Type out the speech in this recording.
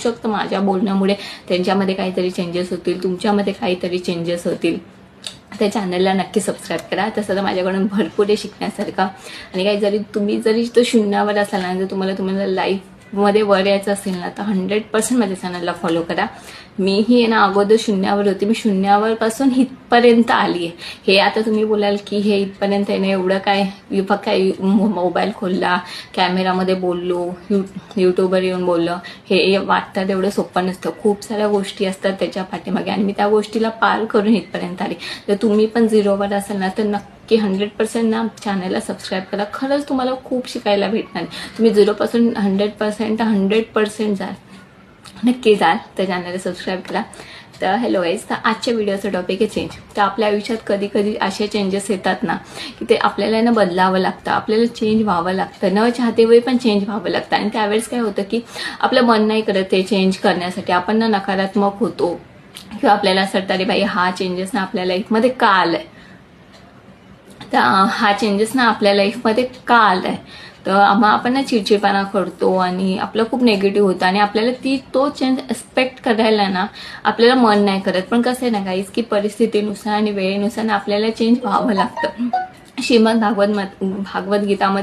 शकतं माझ्या बोलण्यामुळे त्यांच्यामध्ये काहीतरी चेंजेस होतील, तुमच्यामध्ये काहीतरी चेंजेस होतील. त्या चॅनलला नक्की सबस्क्राईब करा. तसं तर माझ्याकडून भरपूर आहे शिकण्यासारखं. आणि काही जरी तुम्ही तो शून्यावर असाल ना, जर तुम्हाला लाईफमध्ये वर यायचं असेल ना, तर 100% माझ्या चॅनलला फॉलो करा. मीही आहे ना अगोदर शून्यावर होती, मी शून्यावरपासून इथपर्यंत आली आहे. हे आता तुम्ही बोलाल की हे इथपर्यंत आहे ना एवढं काय, फक्त काय मोबाईल खोलला, कॅमेरामध्ये बोललो, यूट्यूबवर येऊन बोललो, हे वाटतं तेवढं सोपं नसतं. खूप साऱ्या गोष्टी असतात त्याच्या पाठीमागे आणि मी त्या गोष्टीला पार करून इथपर्यंत आली. तर तुम्ही पण झिरोवर असाल ना, तर नक्की 100% ना चॅनलला सबस्क्राईब करा. खरंच तुम्हाला खूप शिकायला भेटणार. तुम्ही 0पासून 100% जाल, नक्की जाल. तर चॅनलला सबस्क्राईब करा. तर हॅलो गाईज, तर आजच्या व्हिडिओचा टॉपिक आहे चेंज. तर आपल्या आयुष्यात कधी कधी असे चेंजेस येतात ना की ते आपल्याला ना बदलावं लागतं, आपल्याला चेंज व्हावं लागतं, न चाहते वेळी पण चेंज व्हावं लागतं. आणि त्यावेळेस काय होतं की आपलं मन नाही करत ते चेंज करण्यासाठी, आपण ना नकारात्मक होतो किंवा आपल्याला असं वाटतं अरे बाई हा चेंजेस ना आपल्या लाईफमध्ये का आलाय, तर हा चेंजेस ना आपल्या लाईफमध्ये का आलाय. तर मग आपण ना चिडचिडपणा करतो आणि आपलं खूप निगेटिव्ह होतं आणि आपल्याला तो चेंज एक्सपेक्ट करायला ना आपल्याला मन नाही करत. पण कसं आहे ना गाईज की परिस्थितीनुसार आणि वेळेनुसार ना आपल्याला चेंज व्हावं लागतं. श्रीमद भागवत गीतामध्ये